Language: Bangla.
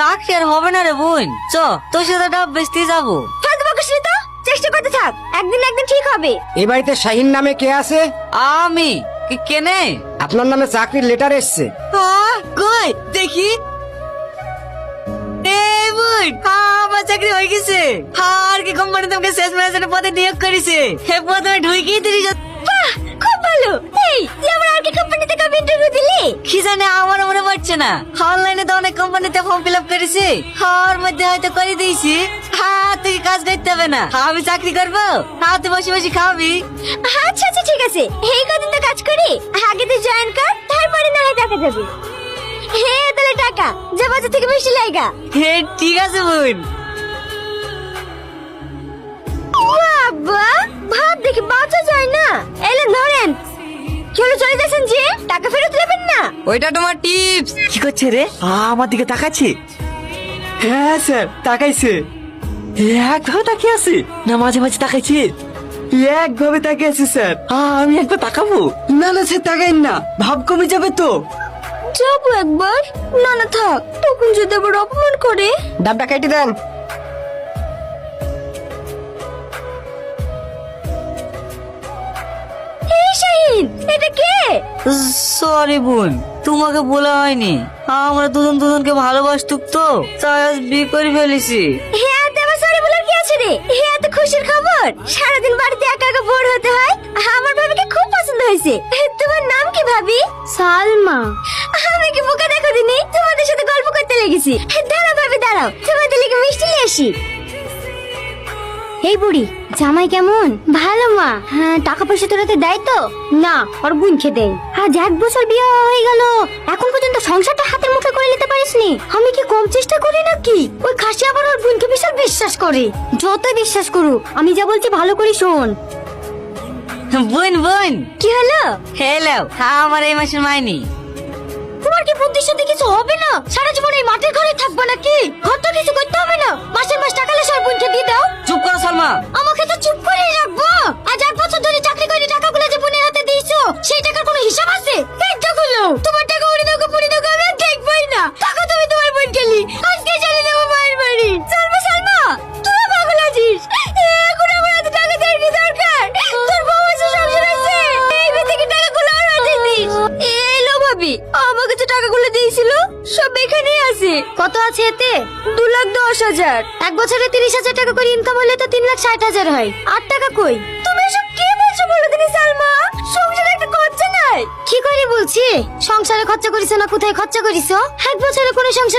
চাকরি আর হবে না রে বোন, চ তোর সাথে ডাব বেচতে যাবো। ফালতু বকিস না তো, চেষ্টা করতে থাক, একদিন না একদিন ঠিক হবে। এই বাড়িতে শাহিন নামে কে আছে? আমি কেনে? আপনার নামে চাকরির লেটার এসছে। কই দেখি। আমার চাকরি হয়ে গেছে, আর কি কোম্পানি তোমাকে সেলস ম্যানেজারের পদে নিয়োগ করেছে। হে প্রথমে ঢুকিয়ে 30,000। বাহ, খুব ভালো। এই তুই আমার আর কি কোম্পানিতে কবে ইন্টারভিউ দিলি? কি জানি, আমার মনে পড়ছে না। অনলাইনে তো অনেক কোম্পানিতে ফর্ম ফিল আপ করেছি, ওর মধ্যে হয়তো করে দিয়েছি। হ্যাঁ, তুই কাজ করতে হবে না, আমি চাকরি করবো, আর তুই বসে বসে খাবি। আচ্ছা আচ্ছা ঠিক আছে, এই কদিন তো কাজ করি, আগে তুই জয়েন কর, তারপরে না হয় দেখা যাবে। হে তাহলে টাকা যে বাজার থেকে বেশি লাইগা। হে ঠিক আছে বোন। বাবা, ভাব দেখি বাঁচা যায় না। এলে ধরেন, চলে চলে যাচ্ছেন যে টাকা ফেরত দেবেন না। ওইটা তোমার টিপস। কি করছে রে? আমার দিকে তাকাচ্ছে। হ্যাঁ স্যার, তাকাইছে। একভাবে তাকিয়ে আছে না মাঝে মাঝে তাকাইছে? একভাবে তাকিয়ে আছে স্যার। আমি একবার তাকাবো? না না স্যার, তাকাইন না, ভাব কমে যাবে তো। যাবো একবার, না না থাক, তখন যদি আবার অপমান করে। ডাবটা কেটে দেন। এই শাহিন, এটা কে? সরি বোন, তোমাকে বলা হয়নি। আমরা দুজন দুজনকে ভালোবাসতুক তো, তাই আজ বিয়ে করে ফেলেছি। হ্যাঁ দেবা, সরি বলার কি আছে রে? হ্যাঁ এত খুশির খবর, সারাদিন বাড়িতে একা একা বোর হতে হয়। আমার ভাবিকে খুব পছন্দ হয়েছে। তোমার নাম কি ভাবি? সালমা। আমি কি বোকা দেখো দিনি, তোমাদের সাথে গল্প করতে লেগেছি। দাঁড়াও ভাবি দাঁড়াও, তোমাদের লেগে মিষ্টি নিয়ে আসি। এই বুড়ি, জামাই কেমন? ভালো মা। হ্যাঁ, টাকা পয়সা তোরাতে দেয় তো? না, ওর বোন খেয়ে দেয়। আজ 1 বছর বিয়ে হয়ে গেল, এখন পর্যন্ত সংসারটা হাতের মুঠে করে নিতে পারিসনি। আমি কি কম চেষ্টা করি নাকি? ওই খাসি আবার ওর বোনকে বিশাল বিশ্বাস করে। যতই বিশ্বাস করু, আমি যা বলছি ভালো করে শোন। বোন বোন, কি হলো? হ্যালো, আমার এই মাসের মাইনি। তোমার কি বুদ্ধি শুদ্ধি কিছু হবে না? সারা জীবন এই মাটির ঘরে থাকবে নাকি? ঘরটা কিছু করতে হবে না? মাসের মাস টাকা লে সব বোনকে দিয়ে দাও। চুপ করো সালমা। আমাকে তো চুপ করে রাখবো? আজ 1 বছর ধরে চাকরি করে টাকাগুলো যে বোনের হাতে দিয়েছো, সেই টাকার কোনো হিসাব আছে? টাকাগুলো তোমার টাকা, উড়ে দাও পুড়ে দাও, আমি আর দেখবই না। টাকা তুমি তোমার বোন গেলি, আজকে চলে যাবো মায়ের বাড়ি। সালমা সালমা, তুই পাগল আছিস? এখন আমার হাতে টাকা দেওয়ার কি দরকার? তোর বউ আছে, সংসার আছে, এই থেকে টাকাগুলো আর হাতে দিস। এলো ভাবি, আমাকে তো টাকাগুলো দিয়েছিল, সব এখানেই আছে। কত আছে এতে? 2,10,000। 1 বছরে 30,000 টাকা করে ইনকাম হলে তো 3,60,000 হয়। 8 টাকা কই? তুমি এসব কি বলছো বলো দিনি সালমা? সংসারে একটা খরচা নাই। কি করে বলছি? সংসারে খরচা করিস না, কোথায় খরচা করিস? 1 বছরে কোনো সংসার